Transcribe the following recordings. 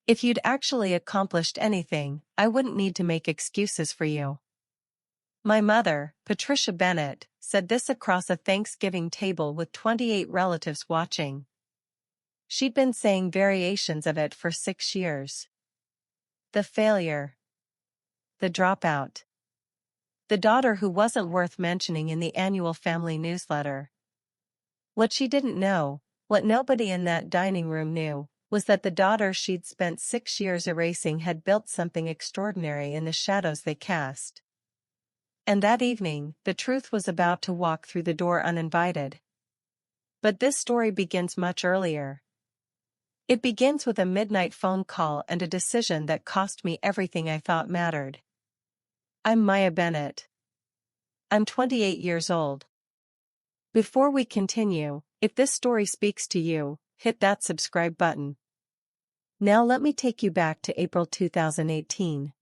If you'd actually accomplished anything, I wouldn't need to make excuses for you. My mother, Patricia Bennett, said this across a Thanksgiving table with 28 relatives watching. She'd been saying variations of it for 6 years. The failure. The dropout. The daughter who wasn't worth mentioning in the annual family newsletter. What she didn't know, what nobody in that dining room knew, was that the daughter she'd spent 6 years erasing had built something extraordinary in the shadows they cast. And that evening, the truth was about to walk through the door uninvited. But this story begins much earlier. It begins with a midnight phone call and a decision that cost me everything I thought mattered. I'm Maya Bennett. I'm 28 years old. Before we continue, if this story speaks to you, hit that subscribe button. Now let me take you back to April 2018.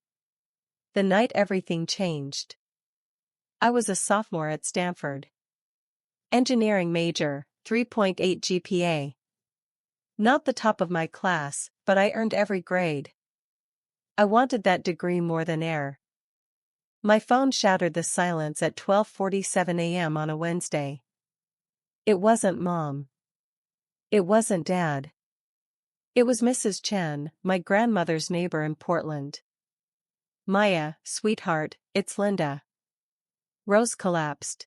The night everything changed. I was a sophomore at Stanford. Engineering major, 3.8 GPA. Not the top of my class, but I earned every grade. I wanted that degree more than air. My phone shattered the silence at 12:47 a.m. on a Wednesday. It wasn't Mom. It wasn't Dad. It was Mrs. Chen, my grandmother's neighbor in Portland. Maya, sweetheart, it's Linda. Rose collapsed.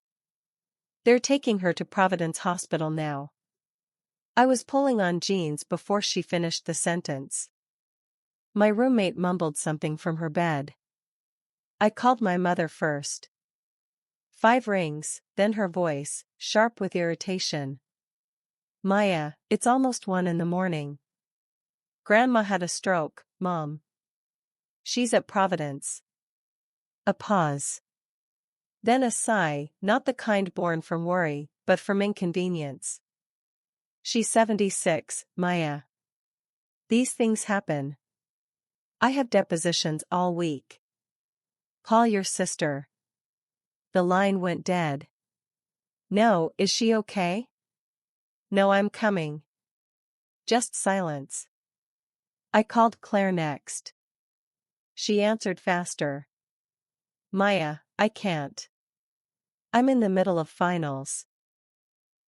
They're taking her to Providence Hospital now. I was pulling on jeans before she finished the sentence. My roommate mumbled something from her bed. I called my mother first. 5 rings, then her voice, sharp with irritation. Maya, it's almost 1 in the morning. Grandma had a stroke, Mom. She's at Providence. A pause. Then a sigh, not the kind born from worry, but from inconvenience. She's 76, Maya. These things happen. I have depositions all week. Call your sister. The line went dead. No, is she okay? No, I'm coming. Just silence. I called Claire next. She answered faster. Maya, I can't. I'm in the middle of finals.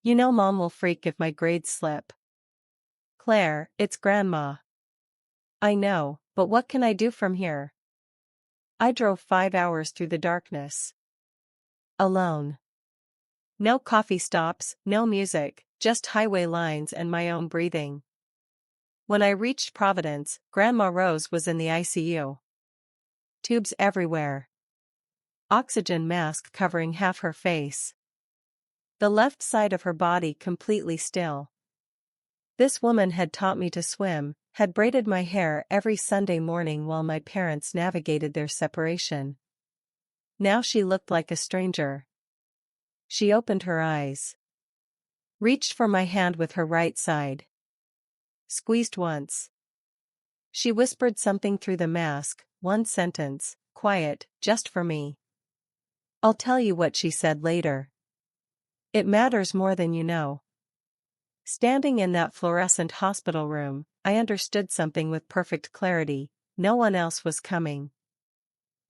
You know Mom will freak if my grades slip. Claire, it's Grandma. I know, but what can I do from here? I drove 5 hours through the darkness. Alone. No coffee stops, no music, just highway lines and my own breathing. When I reached Providence, Grandma Rose was in the ICU. Tubes everywhere. Oxygen mask covering half her face. The left side of her body completely still. This woman had taught me to swim, had braided my hair every Sunday morning while my parents navigated their separation. Now she looked like a stranger. She opened her eyes. Reached for my hand with her right side. Squeezed once. She whispered something through the mask, one sentence, quiet, just for me. I'll tell you what she said later. It matters more than you know. Standing in that fluorescent hospital room, I understood something with perfect clarity. No one else was coming.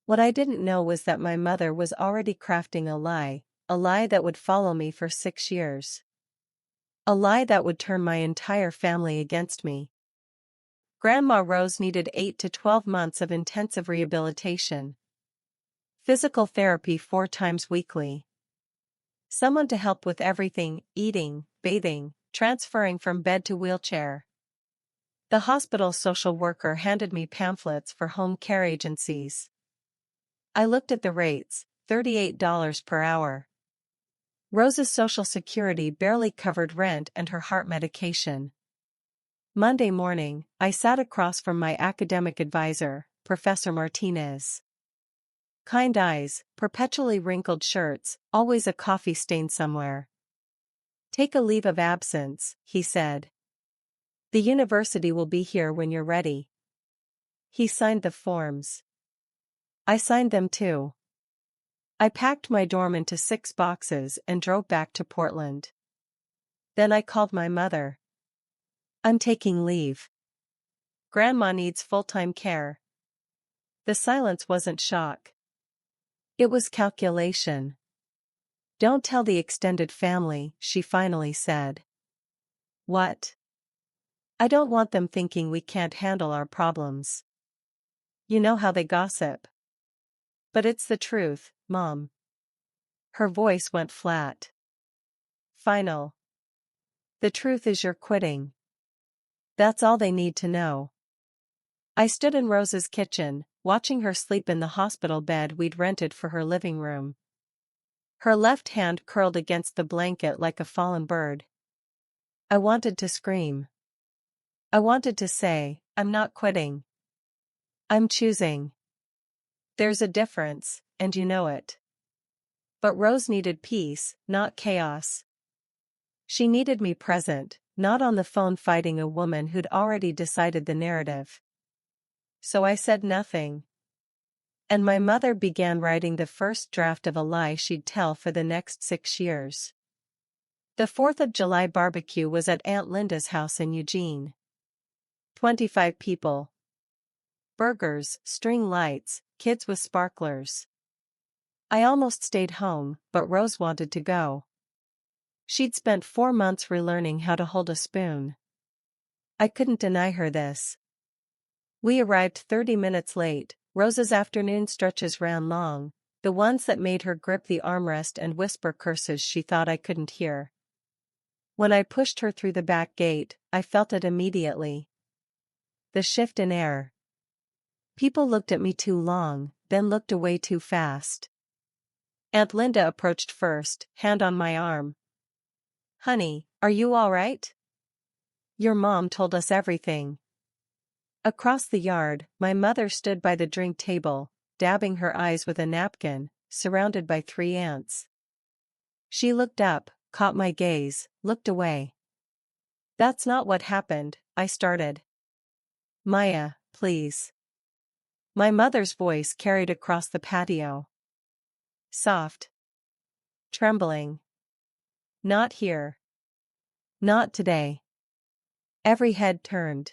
What I didn't know was that my mother was already crafting a lie that would follow me for 6 years. A lie that would turn my entire family against me. Grandma Rose needed 8 to 12 months of intensive rehabilitation. Physical therapy 4 times weekly. Someone to help with everything, eating, bathing, transferring from bed to wheelchair. The hospital social worker handed me pamphlets for home care agencies. I looked at the rates, $38 per hour. Rose's Social Security barely covered rent and her heart medication. Monday morning, I sat across from my academic advisor, Professor Martinez. Kind eyes, perpetually wrinkled shirts, always a coffee stain somewhere. Take a leave of absence, he said. The university will be here when you're ready. He signed the forms. I signed them too. I packed my dorm into 6 boxes and drove back to Portland. Then I called my mother. I'm taking leave. Grandma needs full-time care. The silence wasn't shock. It was calculation. Don't tell the extended family, she finally said. What? I don't want them thinking we can't handle our problems. You know how they gossip. But it's the truth, Mom. Her voice went flat. Final. The truth is you're quitting. That's all they need to know. I stood in Rose's kitchen, watching her sleep in the hospital bed we'd rented for her living room. Her left hand curled against the blanket like a fallen bird. I wanted to scream. I wanted to say, I'm not quitting. I'm choosing. There's a difference, and you know it. But Rose needed peace, not chaos. She needed me present, not on the phone fighting a woman who'd already decided the narrative. So I said nothing. And my mother began writing the first draft of a lie she'd tell for the next 6 years. The 4th of July barbecue was at Aunt Linda's house in Eugene. 25 people. Burgers, string lights, kids with sparklers. I almost stayed home, but Rose wanted to go. She'd spent 4 months relearning how to hold a spoon. I couldn't deny her this. We arrived 30 minutes late. Rose's afternoon stretches ran long, the ones that made her grip the armrest and whisper curses she thought I couldn't hear. When I pushed her through the back gate, I felt it immediately. The shift in air. People looked at me too long, then looked away too fast. Aunt Linda approached first, hand on my arm. Honey, are you all right? Your mom told us everything. Across the yard, my mother stood by the drink table, dabbing her eyes with a napkin, surrounded by 3 aunts. She looked up, caught my gaze, looked away. That's not what happened, I started. Maya, please. My mother's voice carried across the patio. Soft. Trembling. Not here. Not today. Every head turned.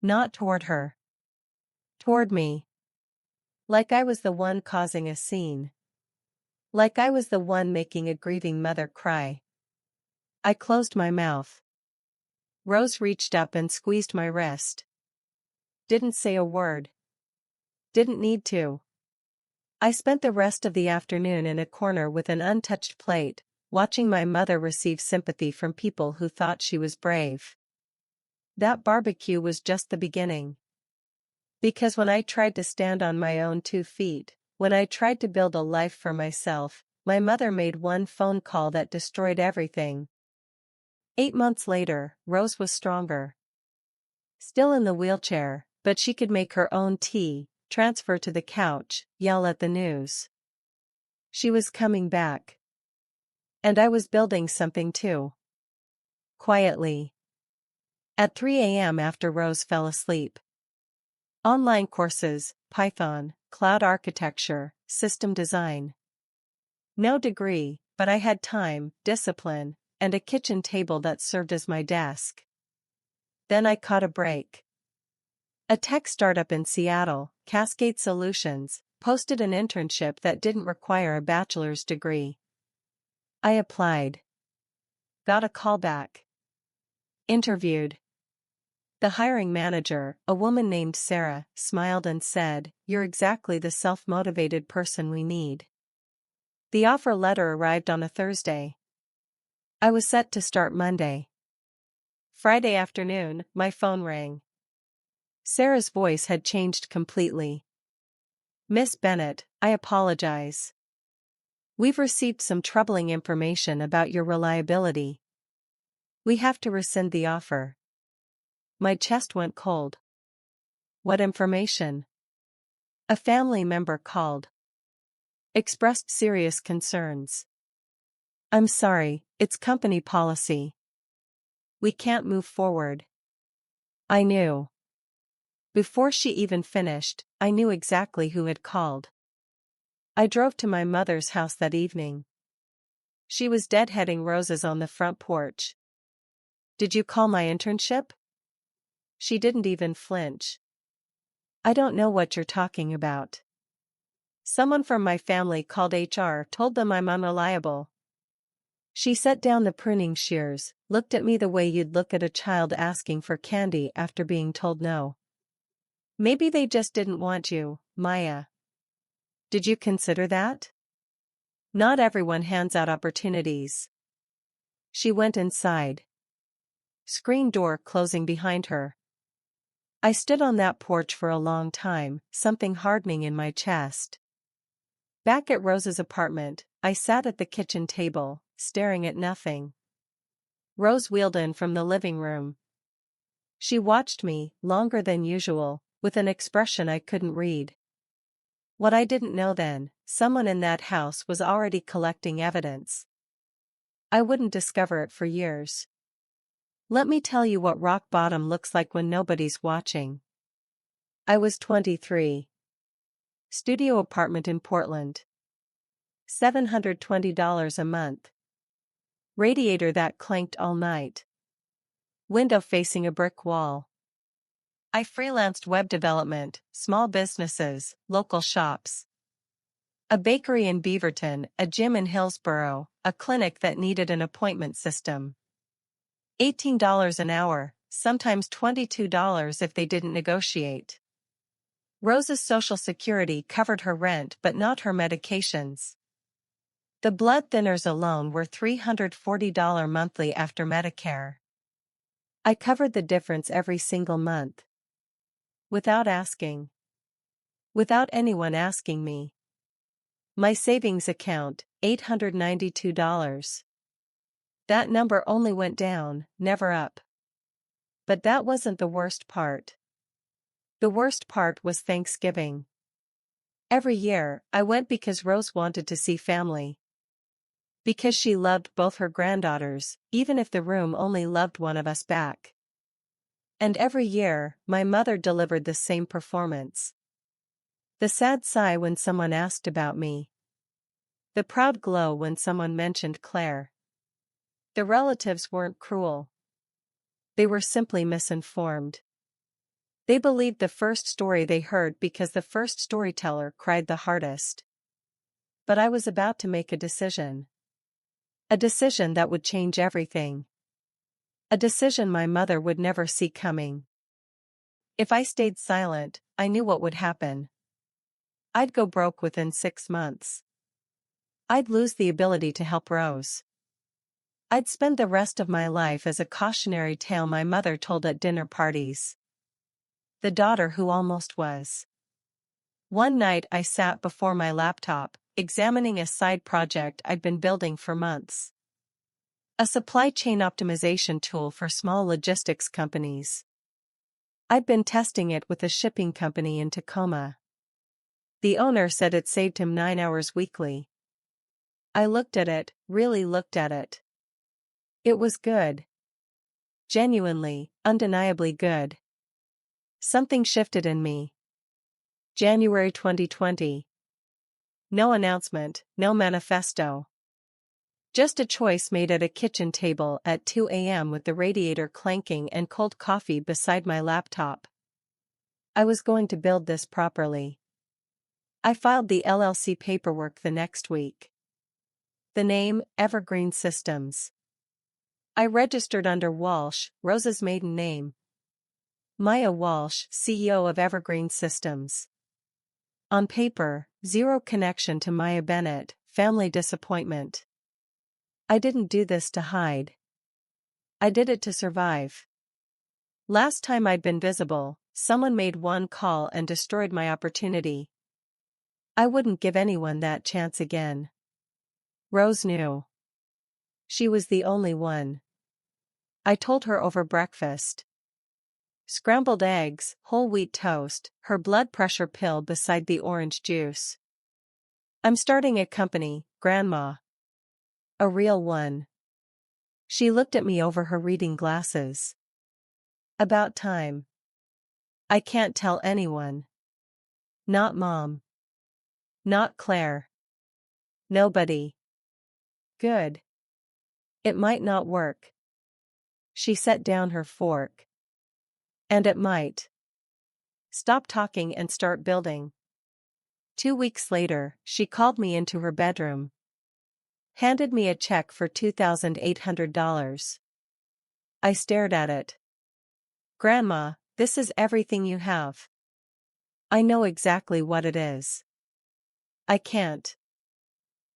Not toward her. Toward me. Like I was the one causing a scene. Like I was the one making a grieving mother cry. I closed my mouth. Rose reached up and squeezed my wrist. Didn't say a word. Didn't need to. I spent the rest of the afternoon in a corner with an untouched plate, watching my mother receive sympathy from people who thought she was brave. That barbecue was just the beginning. Because when I tried to stand on my own 2 feet, when I tried to build a life for myself, my mother made one phone call that destroyed everything. 8 months later, Rose was stronger. Still in the wheelchair, but she could make her own tea, transfer to the couch, yell at the news. She was coming back. And I was building something too. Quietly. At 3 a.m. after Rose fell asleep. Online courses, Python, cloud architecture, system design. No degree, but I had time, discipline, and a kitchen table that served as my desk. Then I caught a break. A tech startup in Seattle, Cascade Solutions, posted an internship that didn't require a bachelor's degree. I applied. Got a call back. Interviewed. The hiring manager, a woman named Sarah, smiled and said, "You're exactly the self-motivated person we need." The offer letter arrived on a Thursday. I was set to start Monday. Friday afternoon, my phone rang. Sarah's voice had changed completely. "Miss Bennett, I apologize. We've received some troubling information about your reliability. We have to rescind the offer." My chest went cold. What information? A family member called. Expressed serious concerns. "I'm sorry, it's company policy. We can't move forward." I knew. Before she even finished, I knew exactly who had called. I drove to my mother's house that evening. She was deadheading roses on the front porch. "Did you call my internship?" She didn't even flinch. I don't know what you're talking about. Someone from my family called HR, told them I'm unreliable. She set down the pruning shears, looked at me the way you'd look at a child asking for candy after being told no. Maybe they just didn't want you, Maya. Did you consider that? Not everyone hands out opportunities. She went inside. Screen door closing behind her. I stood on that porch for a long time, something hardening in my chest. Back at Rose's apartment, I sat at the kitchen table, staring at nothing. Rose wheeled in from the living room. She watched me, longer than usual, with an expression I couldn't read. What I didn't know then, someone in that house was already collecting evidence. I wouldn't discover it for years. Let me tell you what rock bottom looks like when nobody's watching. I was 23. Studio apartment in Portland. $720 a month. Radiator that clanked all night. Window facing a brick wall. I freelanced web development, small businesses, local shops. A bakery in Beaverton, a gym in Hillsborough, a clinic that needed an appointment system. $18 an hour, sometimes $22 if they didn't negotiate. Rose's Social Security covered her rent but not her medications. The blood thinners alone were $340 monthly after Medicare. I covered the difference every single month. Without asking. Without anyone asking me. My savings account, $892. That number only went down, never up. But that wasn't the worst part. The worst part was Thanksgiving. Every year, I went because Rose wanted to see family. Because she loved both her granddaughters, even if the room only loved one of us back. And every year, my mother delivered the same performance. The sad sigh when someone asked about me. The proud glow when someone mentioned Claire. The relatives weren't cruel. They were simply misinformed. They believed the first story they heard because the first storyteller cried the hardest. But I was about to make a decision. A decision that would change everything. A decision my mother would never see coming. If I stayed silent, I knew what would happen. I'd go broke within 6 months. I'd lose the ability to help Rose. I'd spend the rest of my life as a cautionary tale my mother told at dinner parties. The daughter who almost was. One night I sat before my laptop, examining a side project I'd been building for months. A supply chain optimization tool for small logistics companies. I'd been testing it with a shipping company in Tacoma. The owner said it saved him 9 hours weekly. I looked at it, really looked at it. It was good. Genuinely, undeniably good. Something shifted in me. January 2020. No announcement, no manifesto. Just a choice made at a kitchen table at 2 a.m. with the radiator clanking and cold coffee beside my laptop. I was going to build this properly. I filed the LLC paperwork the next week. The name, Evergreen Systems. I registered under Walsh, Rose's maiden name. Maya Walsh, CEO of Evergreen Systems. On paper, zero connection to Maya Bennett, family disappointment. I didn't do this to hide. I did it to survive. Last time I'd been visible, someone made one call and destroyed my opportunity. I wouldn't give anyone that chance again. Rose knew. She was the only one. I told her over breakfast. Scrambled eggs, whole wheat toast, her blood pressure pill beside the orange juice. I'm starting a company, Grandma. A real one. She looked at me over her reading glasses. About time. I can't tell anyone. Not Mom. Not Claire. Nobody. Good. It might not work. She set down her fork. And it might. Stop talking and start building. 2 weeks later, she called me into her bedroom. Handed me a check for $2,800. I stared at it. Grandma, this is everything you have. I know exactly what it is. I can't.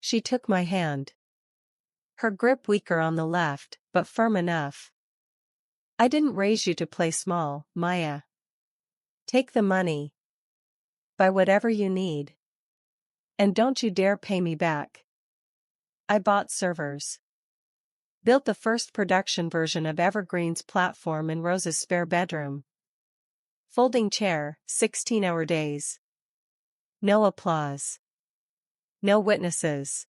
She took my hand. Her grip weaker on the left, but firm enough. I didn't raise you to play small, Maya. Take the money. Buy whatever you need. And don't you dare pay me back. I bought servers. Built the first production version of Evergreen's platform in Rose's spare bedroom. Folding chair, 16-hour days. No applause. No witnesses.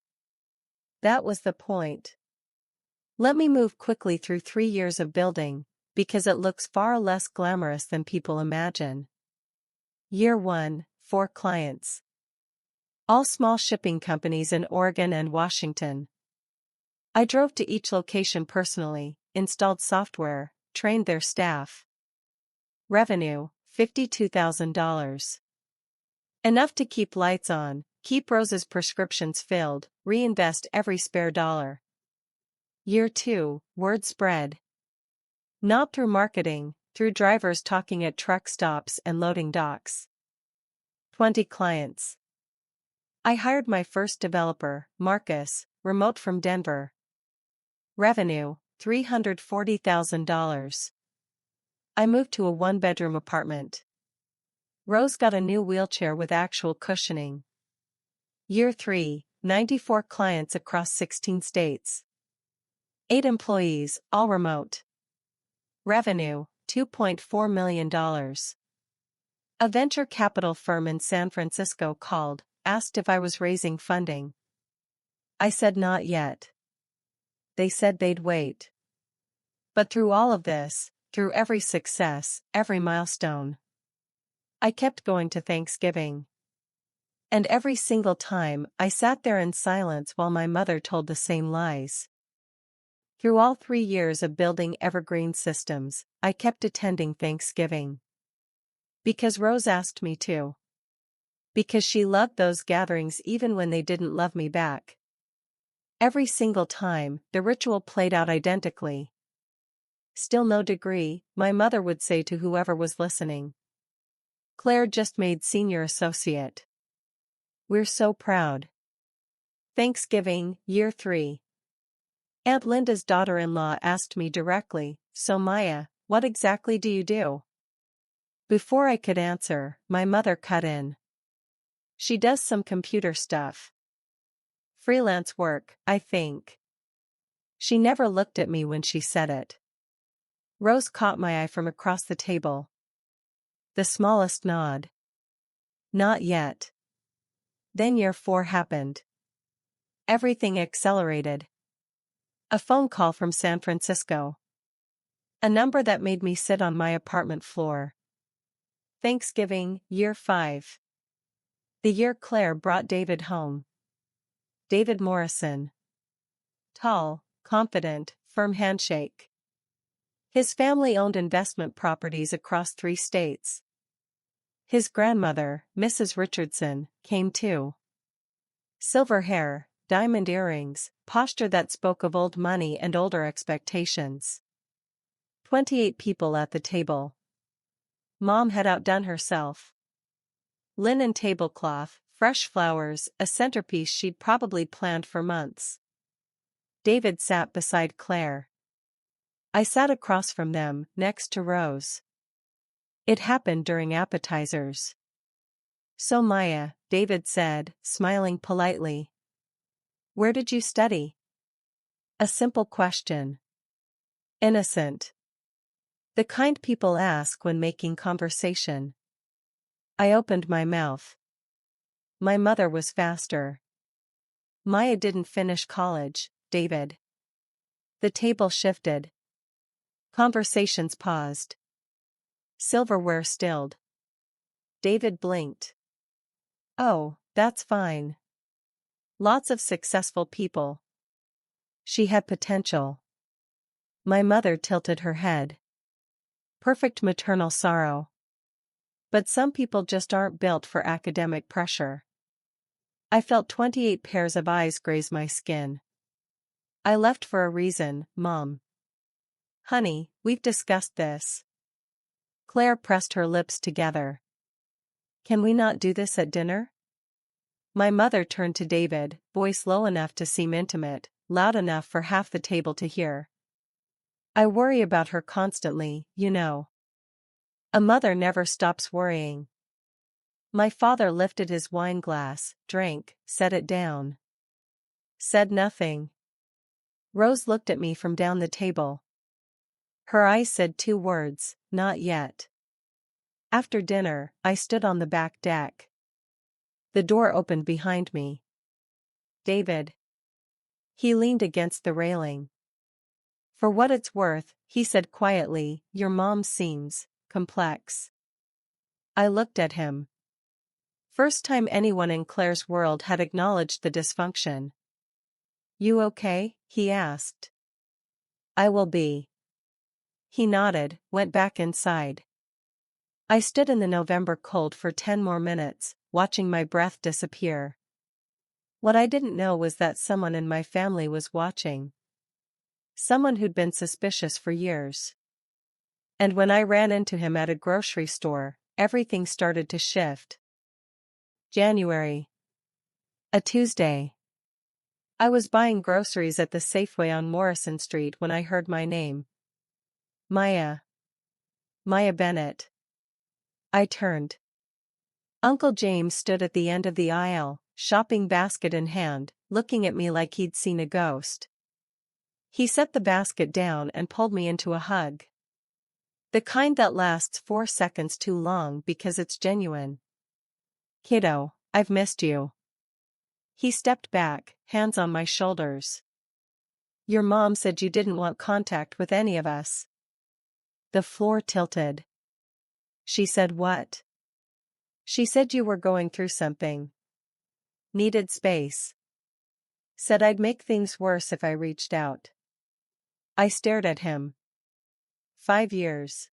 That was the point. Let me move quickly through 3 years of building, because it looks far less glamorous than people imagine. Year 1, 4 clients. All small shipping companies in Oregon and Washington. I drove to each location personally, installed software, trained their staff. Revenue, $52,000. Enough to keep lights on, keep Rose's prescriptions filled, reinvest every spare dollar. Year 2, word spread. Not through marketing, through drivers talking at truck stops and loading docks. 20 clients. I hired my first developer, Marcus, remote from Denver. Revenue, $340,000. I moved to a 1-bedroom apartment. Rose got a new wheelchair with actual cushioning. Year 3, 94 clients across 16 states. 8 employees, all remote. Revenue, $2.4 million. A venture capital firm in San Francisco called, asked if I was raising funding. I said not yet. They said they'd wait. But through all of this, through every success, every milestone, I kept going to Thanksgiving. And every single time, I sat there in silence while my mother told the same lies. Through all 3 years of building evergreen systems, I kept attending Thanksgiving. Because Rose asked me to. Because she loved those gatherings even when they didn't love me back. Every single time, the ritual played out identically. Still no degree, my mother would say to whoever was listening. Claire just made senior associate. We're so proud. Thanksgiving, year 3. Aunt Linda's daughter-in-law asked me directly, so Maya, what exactly do you do? Before I could answer, my mother cut in. She does some computer stuff. Freelance work, I think. She never looked at me when she said it. Rose caught my eye from across the table. The smallest nod. Not yet. Then year 4 happened. Everything accelerated. A phone call from San Francisco. A number that made me sit on my apartment floor. Thanksgiving, year 5. The year Claire brought David home. David Morrison. Tall, confident, firm handshake. His family owned investment properties across 3 states. His grandmother, Mrs. Richardson, came too. Silver hair, diamond earrings, posture that spoke of old money and older expectations. 28 people at the table. Mom had outdone herself. Linen tablecloth, fresh flowers, a centerpiece she'd probably planned for months. David sat beside Claire. I sat across from them, next to Rose. It happened during appetizers. So Maya, David said, smiling politely. Where did you study? A simple question. Innocent. The kind people ask when making conversation. I opened my mouth. My mother was faster. Maya didn't finish college, David. The table shifted. Conversations paused. Silverware stilled. David blinked. Oh, that's fine. Lots of successful people. She had potential. My mother tilted her head. Perfect maternal sorrow. But some people just aren't built for academic pressure. I felt 28 pairs of eyes graze my skin. I left for a reason, Mom. Honey, we've discussed this. Claire pressed her lips together. Can we not do this at dinner? My mother turned to David, voice low enough to seem intimate, loud enough for half the table to hear. I worry about her constantly, you know. A mother never stops worrying. My father lifted his wine glass, drank, set it down. Said nothing. Rose looked at me from down the table. Her eyes said two words, not yet. After dinner, I stood on the back deck. The door opened behind me. David. He leaned against the railing. For what it's worth, he said quietly, your mom seems complex. I looked at him. First time anyone in Claire's world had acknowledged the dysfunction. You okay? He asked. I will be. He nodded, went back inside. I stood in the November cold for 10 more minutes, watching my breath disappear. What I didn't know was that someone in my family was watching. Someone who'd been suspicious for years. And when I ran into him at a grocery store, everything started to shift. January. A Tuesday. I was buying groceries at the Safeway on Morrison Street when I heard my name. Maya. Maya Bennett. I turned. Uncle James stood at the end of the aisle, shopping basket in hand, looking at me like he'd seen a ghost. He set the basket down and pulled me into a hug. The kind that lasts 4 seconds too long because it's genuine. Kiddo, I've missed you. He stepped back, hands on my shoulders. Your mom said you didn't want contact with any of us. The floor tilted. She said what? She said you were going through something. Needed space. Said I'd make things worse if I reached out. I stared at him. 5 years.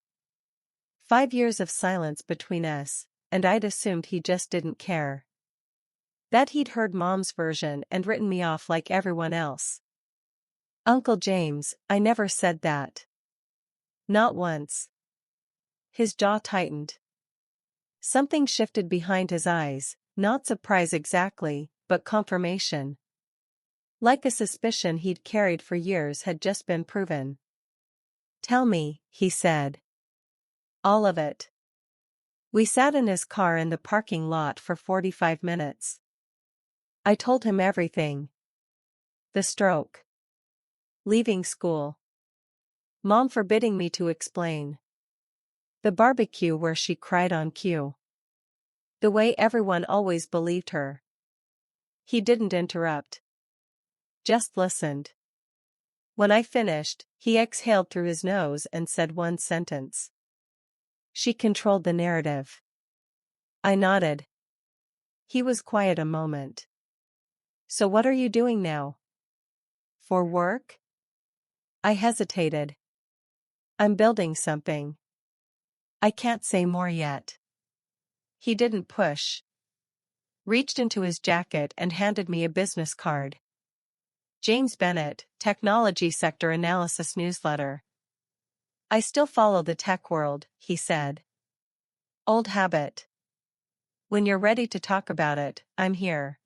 5 years of silence between us, and I'd assumed he just didn't care. That he'd heard Mom's version and written me off like everyone else. Uncle James, I never said that. Not once. His jaw tightened. Something shifted behind his eyes, not surprise exactly, but confirmation. Like a suspicion he'd carried for years had just been proven. Tell me, he said. All of it. We sat in his car in the parking lot for 45 minutes. I told him everything. The stroke. Leaving school. Mom forbidding me to explain. The barbecue where she cried on cue. The way everyone always believed her. He didn't interrupt. Just listened. When I finished, he exhaled through his nose and said one sentence. She controlled the narrative. I nodded. He was quiet a moment. So what are you doing now? For work? I hesitated. I'm building something. I can't say more yet. He didn't push. Reached into his jacket and handed me a business card. James Bennett, Technology Sector Analysis Newsletter. I still follow the tech world, he said. Old habit. When you're ready to talk about it, I'm here.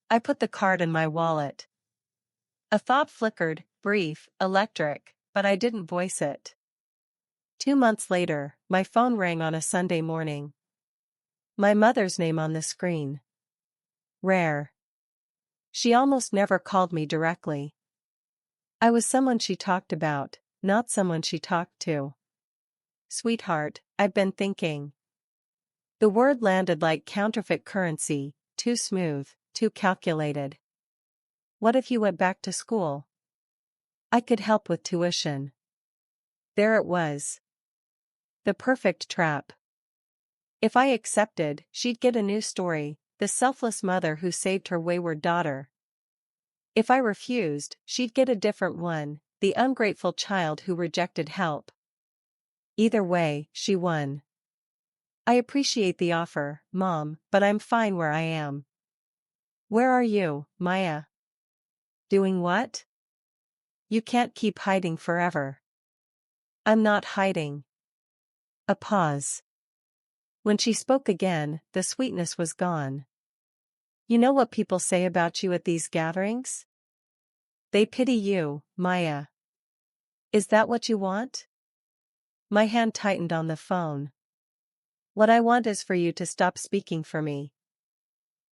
I put the card in my wallet. A thought flickered, brief, electric, but I didn't voice it. 2 months later, my phone rang on a Sunday morning. My mother's name on the screen. Rare. She almost never called me directly. I was someone she talked about, not someone she talked to. Sweetheart, I've been thinking. The word landed like counterfeit currency, too smooth, too calculated. What if you went back to school? I could help with tuition. There it was. The perfect trap. If I accepted, she'd get a new story, the selfless mother who saved her wayward daughter. If I refused, she'd get a different one, the ungrateful child who rejected help. Either way, she won. I appreciate the offer, Mom, but I'm fine where I am. Where are you, Maya? Doing what? You can't keep hiding forever. I'm not hiding. A pause. When she spoke again, the sweetness was gone. You know what people say about you at these gatherings? They pity you, Maya. Is that what you want? My hand tightened on the phone. What I want is for you to stop speaking for me.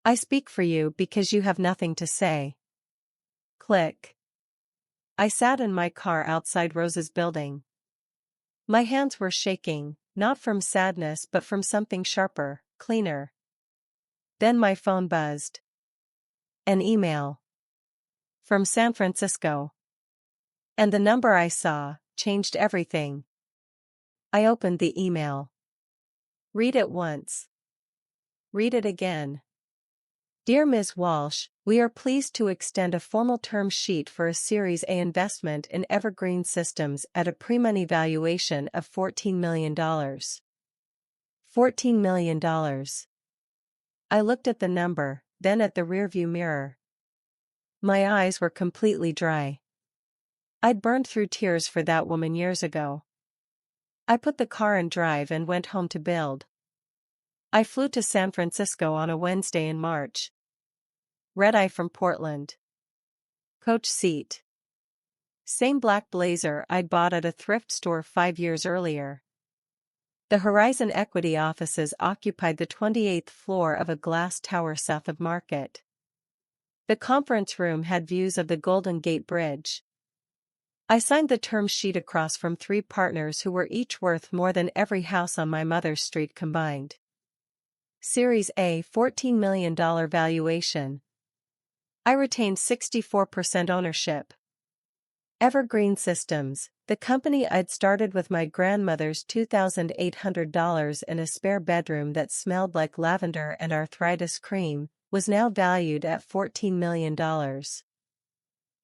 I speak for you because you have nothing to say. Click. I sat in my car outside Rose's building. My hands were shaking, not from sadness but from something sharper, cleaner. Then my phone buzzed. An email. From San Francisco. And the number I saw changed everything. I opened the email. Read it once. Read it again. Dear Ms. Walsh, we are pleased to extend a formal term sheet for a Series A investment in Evergreen Systems at a pre-money valuation of $14 million. $14 million. I looked at the number, then at the rearview mirror. My eyes were completely dry. I'd burned through tears for that woman years ago. I put the car in drive and went home to build. I flew to San Francisco on a Wednesday in March. Red-eye from Portland. Coach seat. Same black blazer I'd bought at a thrift store 5 years earlier. The Horizon Equity offices occupied the 28th floor of a glass tower south of Market. The conference room had views of the Golden Gate Bridge. I signed the term sheet across from 3 partners who were each worth more than every house on my mother's street combined. Series A $14 million valuation. I retained 64% ownership. Evergreen Systems, the company I'd started with my grandmother's $2,800 in a spare bedroom that smelled like lavender and arthritis cream, was now valued at $14 million.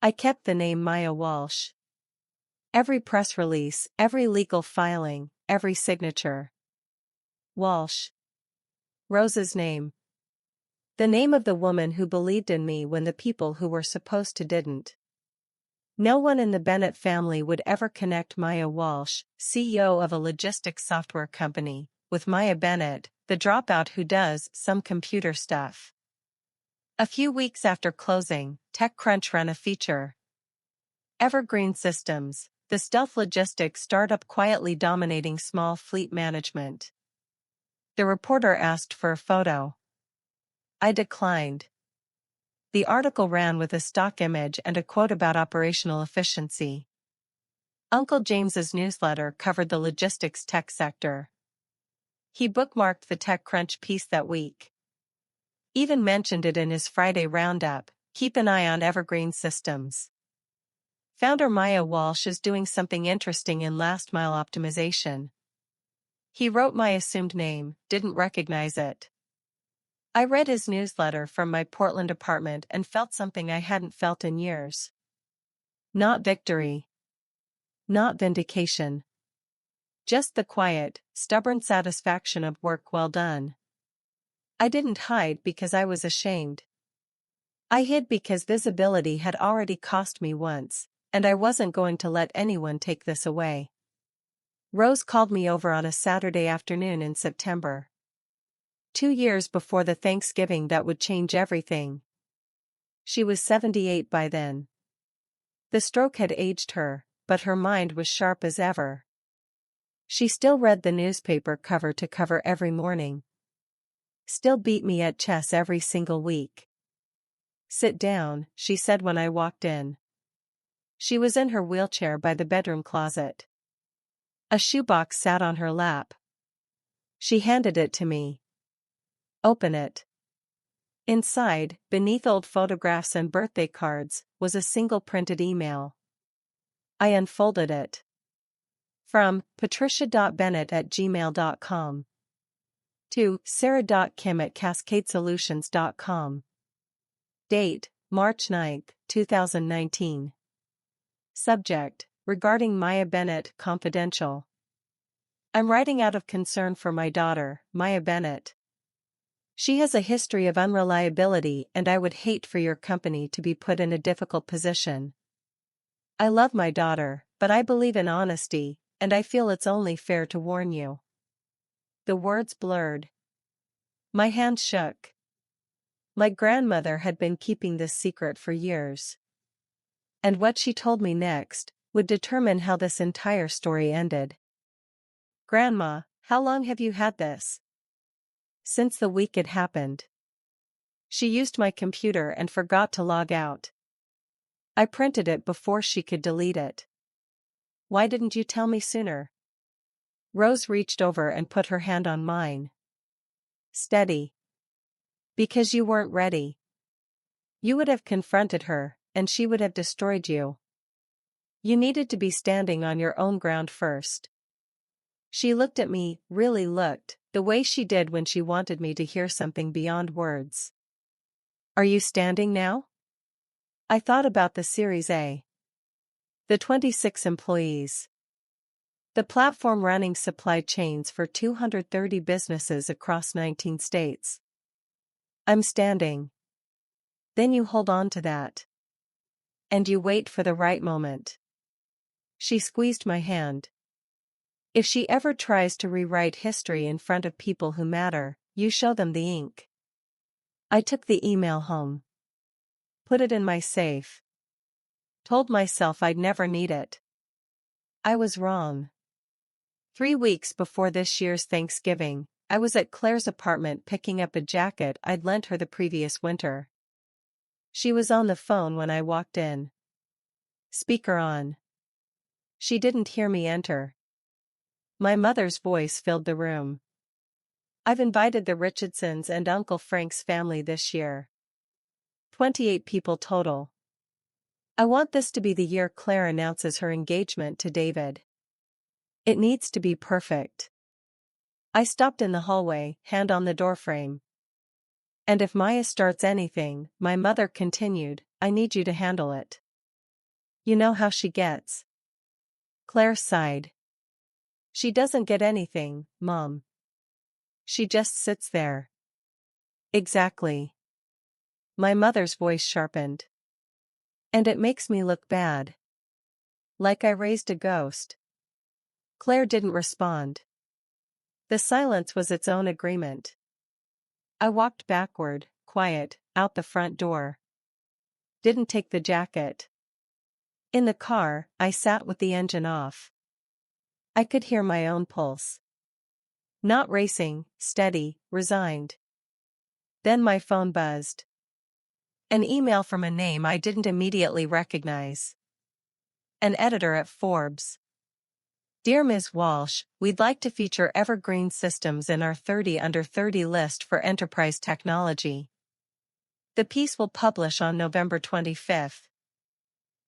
I kept the name Maya Walsh. Every press release, every legal filing, every signature. Walsh. Rose's name. The name of the woman who believed in me when the people who were supposed to didn't. No one in the Bennett family would ever connect Maya Walsh, CEO of a logistics software company, with Maya Bennett, the dropout who does some computer stuff. A few weeks after closing, TechCrunch ran a feature. Evergreen Systems, the stealth logistics startup quietly dominating small fleet management. The reporter asked for a photo. I declined. The article ran with a stock image and a quote about operational efficiency. Uncle James's newsletter covered the logistics tech sector. He bookmarked the TechCrunch piece that week. Even mentioned it in his Friday roundup. Keep an eye on Evergreen Systems. Founder Maya Walsh is doing something interesting in last-mile optimization. He wrote my assumed name, didn't recognize it. I read his newsletter from my Portland apartment and felt something I hadn't felt in years. Not victory. Not vindication. Just the quiet, stubborn satisfaction of work well done. I didn't hide because I was ashamed. I hid because visibility had already cost me once, and I wasn't going to let anyone take this away. Rose called me over on a Saturday afternoon in September. 2 years before the Thanksgiving that would change everything. She was 78 by then. The stroke had aged her, but her mind was sharp as ever. She still read the newspaper cover to cover every morning. Still beat me at chess every single week. Sit down, she said when I walked in. She was in her wheelchair by the bedroom closet. A shoebox sat on her lap. She handed it to me. Open it. Inside, beneath old photographs and birthday cards, was a single printed email. I unfolded it. From patricia.bennett@gmail.com to sarah.kim@cascadesolutions.com. Date, March 9, 2019. Subject, regarding Maya Bennett, confidential. I'm writing out of concern for my daughter, Maya Bennett. She has a history of unreliability and I would hate for your company to be put in a difficult position. I love my daughter, but I believe in honesty, and I feel it's only fair to warn you. The words blurred. My hand shook. My grandmother had been keeping this secret for years. And what she told me next would determine how this entire story ended. Grandma, how long have you had this? Since the week it happened. She used my computer and forgot to log out. I printed it before she could delete it. Why didn't you tell me sooner? Rose reached over and put her hand on mine. Steady. Because you weren't ready. You would have confronted her, and she would have destroyed you. You needed to be standing on your own ground first. She looked at me, really looked, the way she did when she wanted me to hear something beyond words. Are you standing now? I thought about the Series A. The 26 employees. The platform running supply chains for 230 businesses across 19 states. I'm standing. Then you hold on to that. And you wait for the right moment. She squeezed my hand. If she ever tries to rewrite history in front of people who matter, you show them the ink. I took the email home. Put it in my safe. Told myself I'd never need it. I was wrong. 3 weeks before this year's Thanksgiving, I was at Claire's apartment picking up a jacket I'd lent her the previous winter. She was on the phone when I walked in. Speaker on. She didn't hear me enter. My mother's voice filled the room. I've invited the Richardsons and Uncle Frank's family this year. 28 people total. I want this to be the year Claire announces her engagement to David. It needs to be perfect. I stopped in the hallway, hand on the doorframe. And if Maya starts anything, my mother continued, I need you to handle it. You know how she gets. Claire sighed. She doesn't get anything, Mom. She just sits there. Exactly. My mother's voice sharpened. And it makes me look bad. Like I raised a ghost. Claire didn't respond. The silence was its own agreement. I walked backward, quiet, out the front door. Didn't take the jacket. In the car, I sat with the engine off. I could hear my own pulse. Not racing, steady, resigned. Then my phone buzzed. An email from a name I didn't immediately recognize. An editor at Forbes. Dear Ms. Walsh, we'd like to feature evergreen systems in our 30 under 30 list for enterprise technology. The piece will publish on November 25th.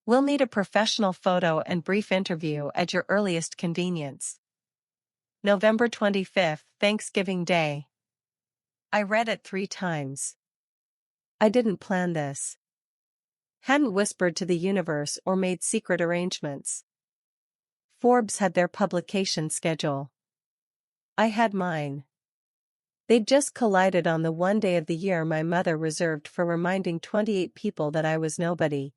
We'll need a professional photo and brief interview at your earliest convenience. November 25th, Thanksgiving Day. I read it 3 times. I didn't plan this. Hadn't whispered to the universe or made secret arrangements. Forbes had their publication schedule. I had mine. They'd just collided on the one day of the year my mother reserved for reminding 28 people that I was nobody.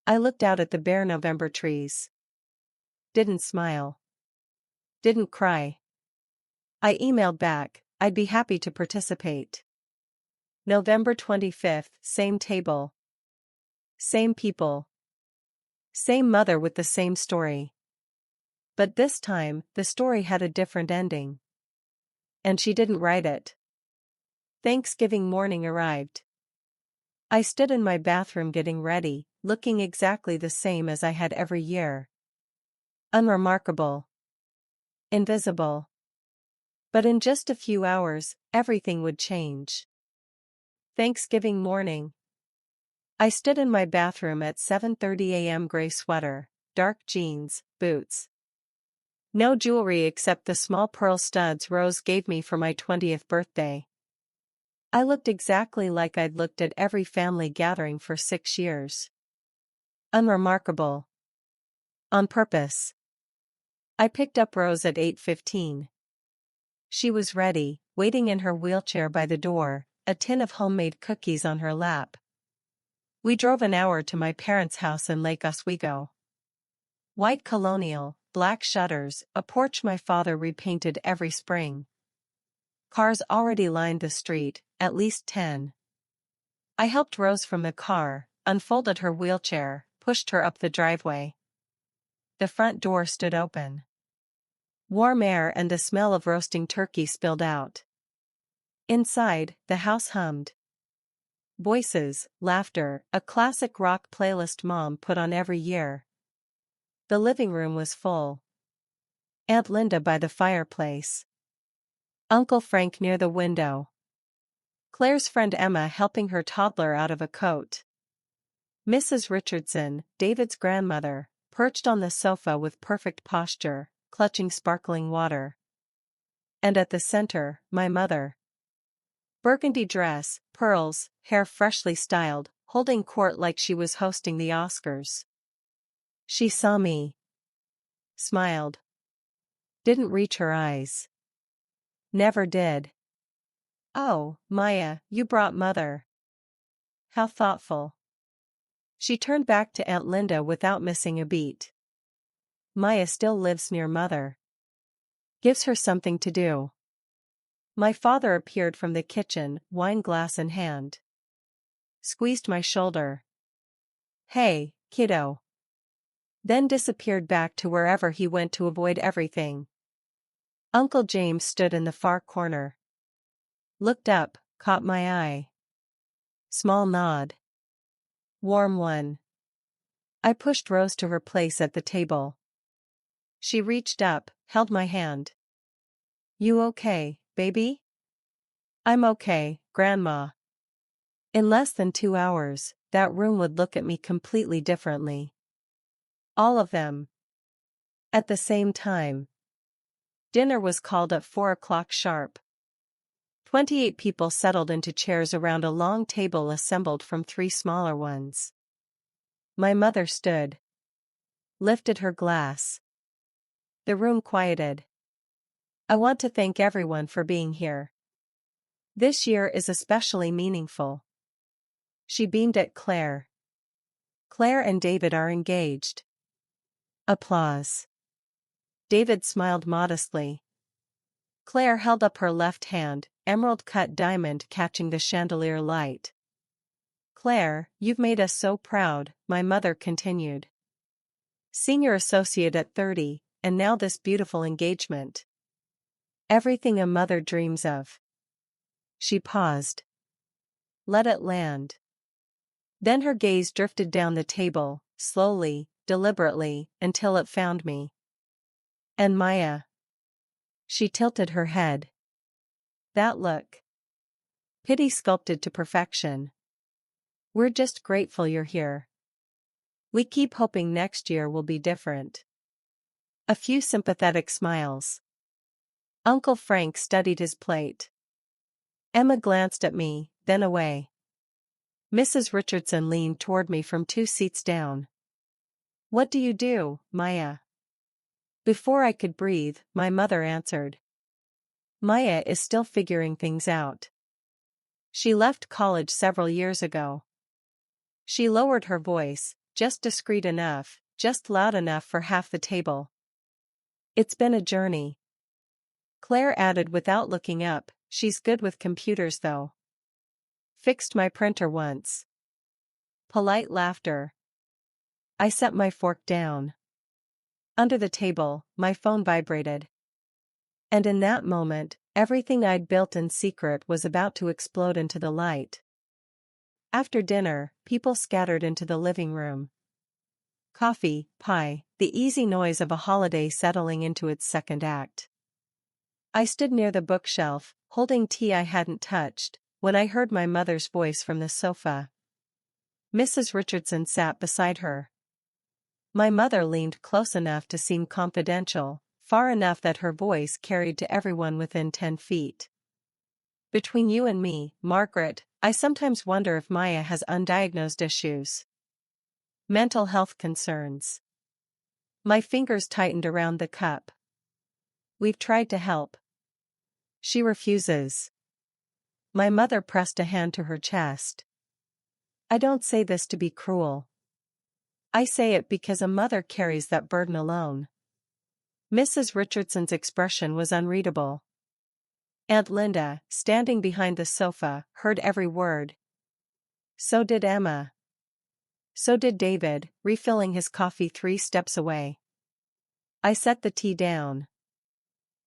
I looked out at the bare November trees. Didn't smile. Didn't cry. I emailed back, I'd be happy to participate. November 25th, same table. Same people. Same mother with the same story. But this time, the story had a different ending. And she didn't write it. Thanksgiving morning arrived. I stood in my bathroom getting ready, looking exactly the same as I had every year. Unremarkable. Invisible. But in just a few hours, everything would change. Thanksgiving morning. I stood in my bathroom at 7:30 a.m. Gray sweater, dark jeans, boots. No jewelry except the small pearl studs Rose gave me for my 20th birthday. I looked exactly like I'd looked at every family gathering for 6 years. Unremarkable. On purpose. I picked up Rose at 8:15. She was ready, waiting in her wheelchair by the door, a tin of homemade cookies on her lap. We drove an hour to my parents' house in Lake Oswego. White colonial, black shutters, a porch my father repainted every spring. Cars already lined the street, at least 10. I helped Rose from the car, unfolded her wheelchair, pushed her up the driveway. The front door stood open. Warm air and the smell of roasting turkey spilled out. Inside, the house hummed. Voices, laughter, a classic rock playlist Mom put on every year. The living room was full. Aunt Linda by the fireplace. Uncle Frank near the window. Claire's friend Emma helping her toddler out of a coat. Mrs. Richardson, David's grandmother, perched on the sofa with perfect posture, clutching sparkling water. And at the center, my mother. Burgundy dress, pearls, hair freshly styled, holding court like she was hosting the Oscars. She saw me. Smiled. Didn't reach her eyes. Never did. "Oh, Maya, you brought Mother. How thoughtful." She turned back to Aunt Linda without missing a beat. "Maya still lives near Mother. Gives her something to do." My father appeared from the kitchen, wine glass in hand. Squeezed my shoulder. "Hey, kiddo." Then disappeared back to wherever he went to avoid everything. Uncle James stood in the far corner. Looked up, caught my eye. Small nod. Warm one. I pushed Rose to her place at the table. She reached up, held my hand. "You okay, baby?" "I'm okay, Grandma." In less than 2 hours, that room would look at me completely differently. All of them. At the same time. Dinner was called at 4 o'clock sharp. 28 people settled into chairs around a long table assembled from 3 smaller ones. My mother stood. Lifted her glass. The room quieted. "I want to thank everyone for being here. This year is especially meaningful." She beamed at Claire. "Claire and David are engaged." Applause. David smiled modestly. Claire held up her left hand, emerald-cut diamond catching the chandelier light. "Claire, you've made us so proud," my mother continued. "Senior associate at 30, and now this beautiful engagement. Everything a mother dreams of." She paused. Let it land. Then her gaze drifted down the table, slowly, deliberately, until it found me. "And Maya." She tilted her head. That look. Pity sculpted to perfection. "We're just grateful you're here. We keep hoping next year will be different." A few sympathetic smiles. Uncle Frank studied his plate. Emma glanced at me, then away. Mrs. Richardson leaned toward me from 2 seats down. "What do you do, Maya?" Before I could breathe, my mother answered. "Maya is still figuring things out. She left college several years ago." She lowered her voice, just discreet enough, just loud enough for half the table. "It's been a journey." Claire added without looking up, "She's good with computers though. Fixed my printer once." Polite laughter. I set my fork down. Under the table, my phone vibrated. And in that moment, everything I'd built in secret was about to explode into the light. After dinner, people scattered into the living room. Coffee, pie, the easy noise of a holiday settling into its second act. I stood near the bookshelf, holding tea I hadn't touched, when I heard my mother's voice from the sofa. Mrs. Richardson sat beside her. My mother leaned close enough to seem confidential, far enough that her voice carried to everyone within 10 feet. "Between you and me, Margaret, I sometimes wonder if Maya has undiagnosed issues. Mental health concerns. My fingers tightened around the cup. We've tried to help. She refuses. My mother pressed a hand to her chest. I don't say this to be cruel. I say it because a mother carries that burden alone. Mrs. Richardson's expression was unreadable. Aunt Linda, standing behind the sofa, heard every word. So did Emma. So did David, refilling his coffee 3 steps away. I set the tea down.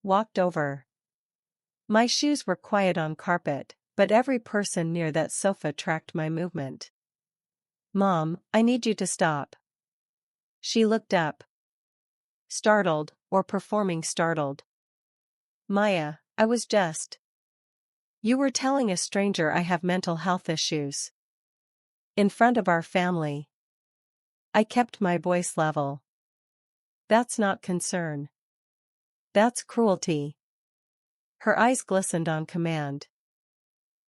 Walked over. My shoes were quiet on carpet, but every person near that sofa tracked my movement. Mom, I need you to stop. She looked up. Startled, or performing startled. Maya, I was just. You were telling a stranger I have mental health issues. In front of our family. I kept my voice level. That's not concern. That's cruelty. Her eyes glistened on command.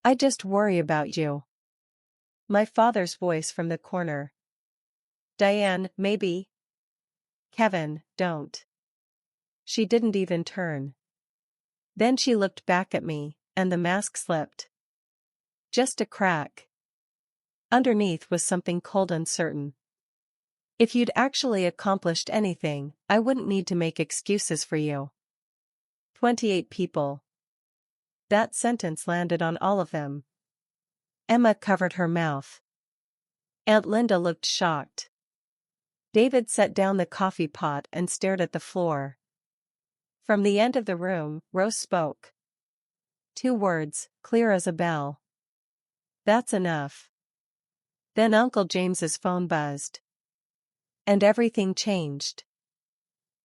I just worry about you. My father's voice from the corner. Diane, maybe. Kevin, don't. She didn't even turn. Then she looked back at me, and the mask slipped. Just a crack. Underneath was something cold and certain. If you'd actually accomplished anything, I wouldn't need to make excuses for you. 28 people. That sentence landed on all of them. Emma covered her mouth. Aunt Linda looked shocked. David set down the coffee pot and stared at the floor. From the end of the room, Rose spoke. 2 words, clear as a bell. That's enough. Then Uncle James's phone buzzed. And everything changed.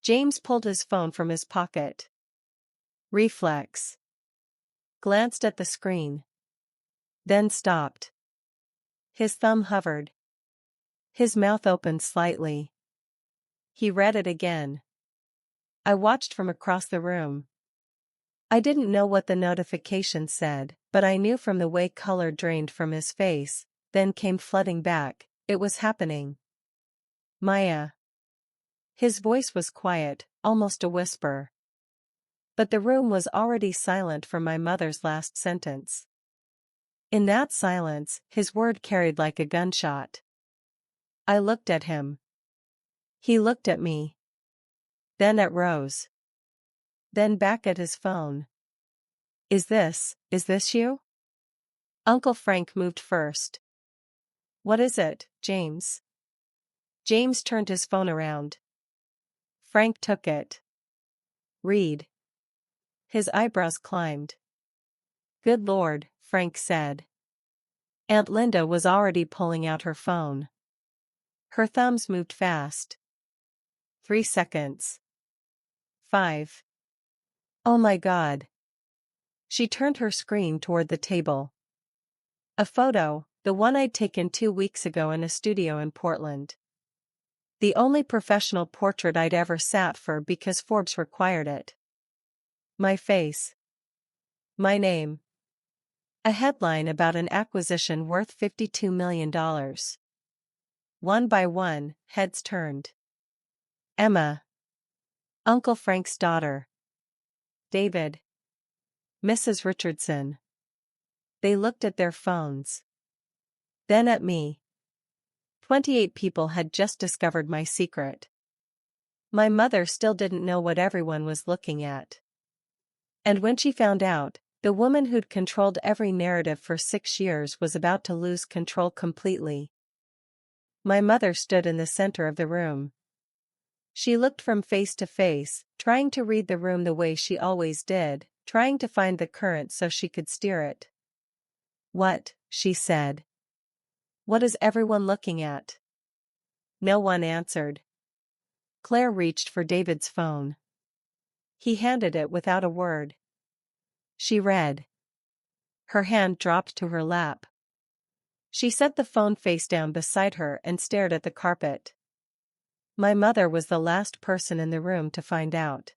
James pulled his phone from his pocket. Reflex. Glanced at the screen. Then stopped. His thumb hovered. His mouth opened slightly. He read it again. I watched from across the room. I didn't know what the notification said, but I knew from the way color drained from his face, then came flooding back, it was happening. Maya. His voice was quiet, almost a whisper. But the room was already silent from my mother's last sentence. In that silence, his word carried like a gunshot. I looked at him. He looked at me. Then at Rose. Then back at his phone. Is this you? Uncle Frank moved first. What is it, James? James turned his phone around. Frank took it. Read. His eyebrows climbed. Good Lord, Frank said. Aunt Linda was already pulling out her phone. Her thumbs moved fast. 3 seconds. 5. Oh my God. She turned her screen toward the table. A photo, the one I'd taken 2 weeks ago in a studio in Portland. The only professional portrait I'd ever sat for because Forbes required it. My face. My name. A headline about an acquisition worth $52 million. One by one, heads turned. Emma. Uncle Frank's daughter. David. Mrs. Richardson. They looked at their phones. Then at me. 28 people had just discovered my secret. My mother still didn't know what everyone was looking at. And when she found out, the woman who'd controlled every narrative for 6 years was about to lose control completely. My mother stood in the center of the room. She looked from face to face, trying to read the room the way she always did, trying to find the current so she could steer it. What, she said. What is everyone looking at? No one answered. Claire reached for David's phone. He handed it without a word. She read. Her hand dropped to her lap. She set the phone face down beside her and stared at the carpet. My mother was the last person in the room to find out.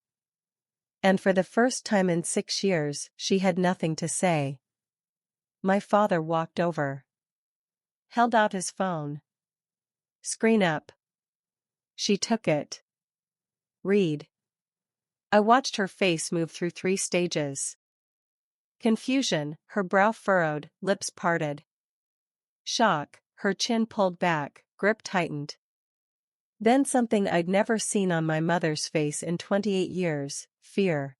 And for the first time in 6 years, she had nothing to say. My father walked over. Held out his phone. Screen up. She took it. Read. I watched her face move through 3 stages. Confusion, her brow furrowed, lips parted. Shock, her chin pulled back, grip tightened. Then something I'd never seen on my mother's face in 28 years, fear.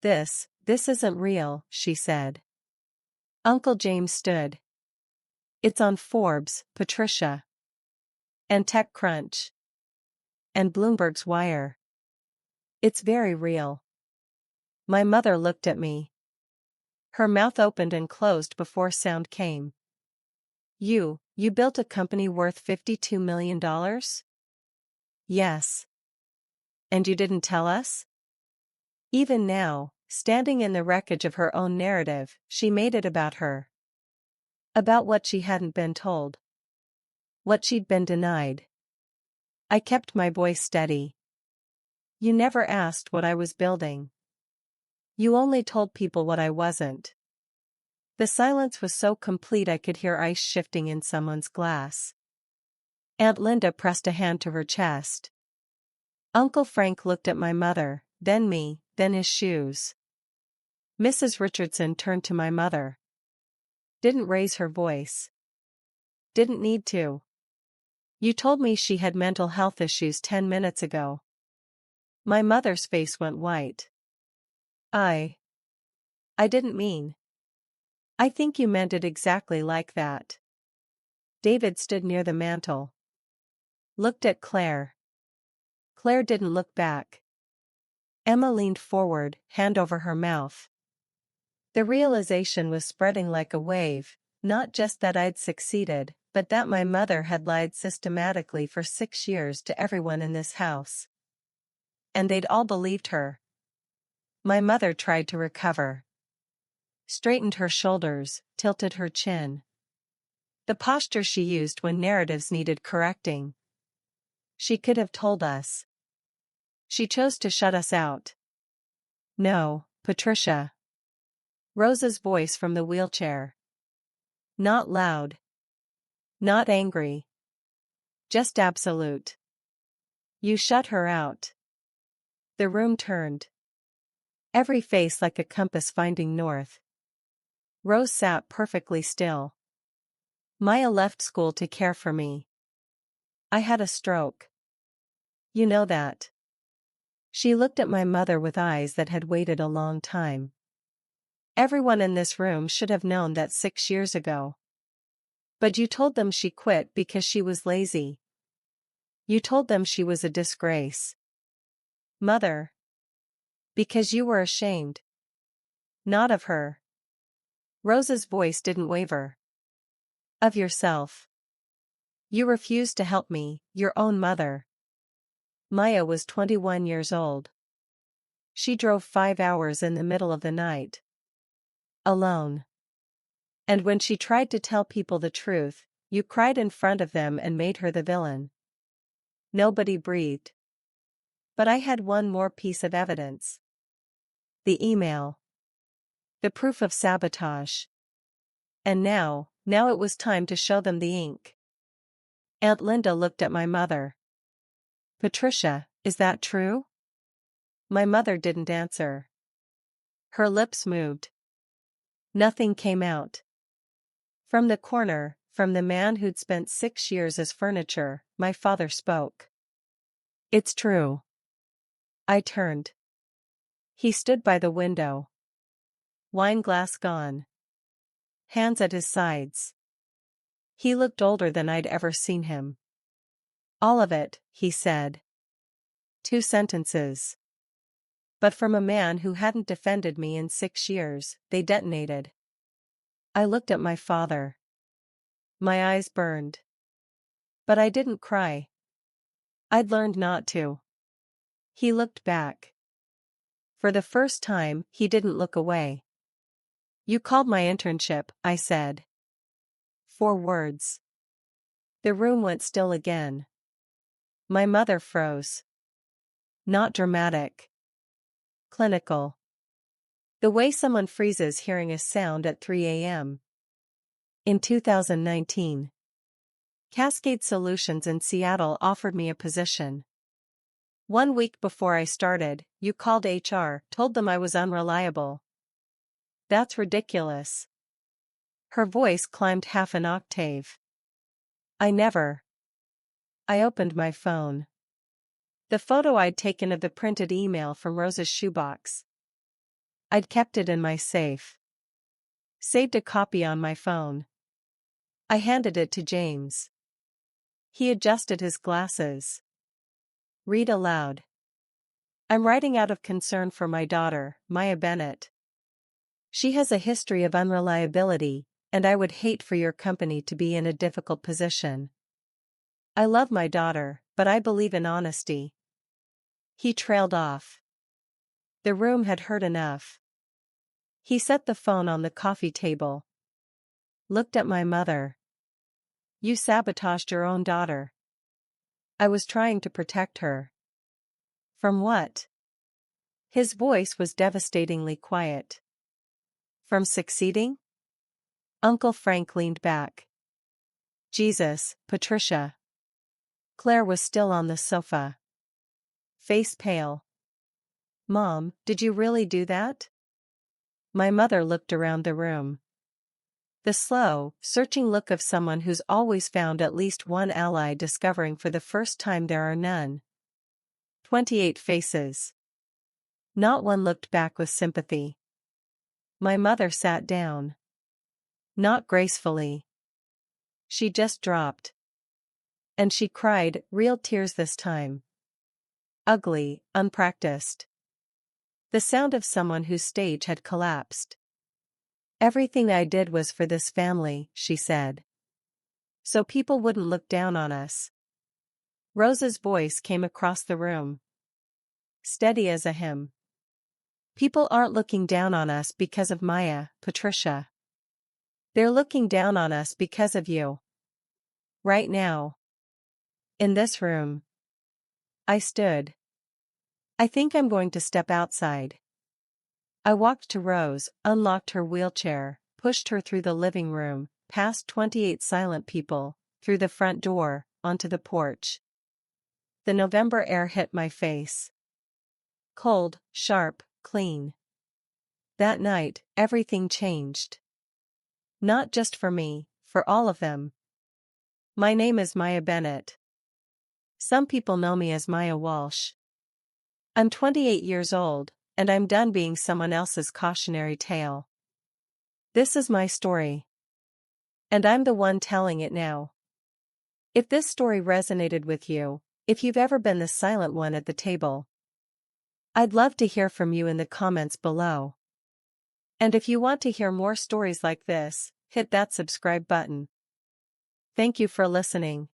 This isn't real, she said. Uncle James stood. It's on Forbes, Patricia. And TechCrunch. And Bloomberg's Wire. It's very real. My mother looked at me. Her mouth opened and closed before sound came. You built a company worth $52 million? Yes. And you didn't tell us? Even now, standing in the wreckage of her own narrative, she made it about her. About what she hadn't been told. What she'd been denied. I kept my voice steady. You never asked what I was building. You only told people what I wasn't. The silence was so complete I could hear ice shifting in someone's glass. Aunt Linda pressed a hand to her chest. Uncle Frank looked at my mother, then me, then his shoes. Mrs. Richardson turned to my mother. Didn't raise her voice. Didn't need to. You told me she had mental health issues 10 minutes ago. My mother's face went white. I didn't mean. I think you meant it exactly like that. David stood near the mantel. Looked at Claire. Claire didn't look back. Emma leaned forward, hand over her mouth. The realization was spreading like a wave, not just that I'd succeeded, but that my mother had lied systematically for 6 years to everyone in this house. And they'd all believed her. My mother tried to recover. Straightened her shoulders, tilted her chin. The posture she used when narratives needed correcting. She could have told us. She chose to shut us out. No, Patricia. Rosa's voice from the wheelchair. Not loud. Not angry. Just absolute. You shut her out. The room turned. Every face like a compass finding north. Rose sat perfectly still. Maya left school to care for me. I had a stroke. You know that. She looked at my mother with eyes that had waited a long time. Everyone in this room should have known that 6 years ago. But you told them she quit because she was lazy. You told them she was a disgrace. Mother. Because you were ashamed. Not of her. Rosa's voice didn't waver. Of yourself. You refused to help me, your own mother. Maya was 21 years old. She drove 5 hours in the middle of the night. Alone. And when she tried to tell people the truth, you cried in front of them and made her the villain. Nobody breathed. But I had one more piece of evidence. The email. The proof of sabotage. And now it was time to show them the ink. Aunt Linda looked at my mother. Patricia, is that true? My mother didn't answer. Her lips moved. Nothing came out. From the corner, from the man who'd spent 6 years as furniture, my father spoke. It's true. I turned. He stood by the window. Wine glass gone. Hands at his sides. He looked older than I'd ever seen him. All of it, he said. 2 sentences. But from a man who hadn't defended me in 6 years, they detonated. I looked at my father. My eyes burned. But I didn't cry. I'd learned not to. He looked back. For the first time, he didn't look away. You called my internship, I said. 4 words. The room went still again. My mother froze. Not dramatic. Clinical. The way someone freezes hearing a sound at 3 a.m. In 2019. Cascade Solutions in Seattle offered me a position. 1 week before I started, you called HR, told them I was unreliable. That's ridiculous. Her voice climbed half an octave. I never. I opened my phone. The photo I'd taken of the printed email from Rose's shoebox. I'd kept it in my safe. Saved a copy on my phone. I handed it to James. He adjusted his glasses. Read aloud. I'm writing out of concern for my daughter, Maya Bennett. She has a history of unreliability, and I would hate for your company to be in a difficult position. I love my daughter, but I believe in honesty. He trailed off. The room had heard enough. He set the phone on the coffee table. Looked at my mother. You sabotaged your own daughter. I was trying to protect her. From what? His voice was devastatingly quiet. From succeeding? Uncle Frank leaned back. Jesus, Patricia. Claire was still on the sofa. Face pale. Mom, did you really do that? My mother looked around the room. The slow, searching look of someone who's always found at least one ally discovering for the first time there are none. 28 faces. Not one looked back with sympathy. My mother sat down. Not gracefully. She just dropped. And she cried, real tears this time. Ugly, unpracticed. The sound of someone whose stage had collapsed. Everything I did was for this family, she said. So people wouldn't look down on us. Rose's voice came across the room. Steady as a hymn. People aren't looking down on us because of Maya, Patricia. They're looking down on us because of you. Right now. In this room. I stood. I think I'm going to step outside. I walked to Rose, unlocked her wheelchair, pushed her through the living room, past 28 silent people, through the front door, onto the porch. The November air hit my face. Cold, sharp, clean. That night, everything changed. Not just for me, for all of them. My name is Maya Bennett. Some people know me as Maya Walsh. I'm 28 years old, and I'm done being someone else's cautionary tale. This is my story. And I'm the one telling it now. If this story resonated with you, if you've ever been the silent one at the table, I'd love to hear from you in the comments below. And if you want to hear more stories like this, hit that subscribe button. Thank you for listening.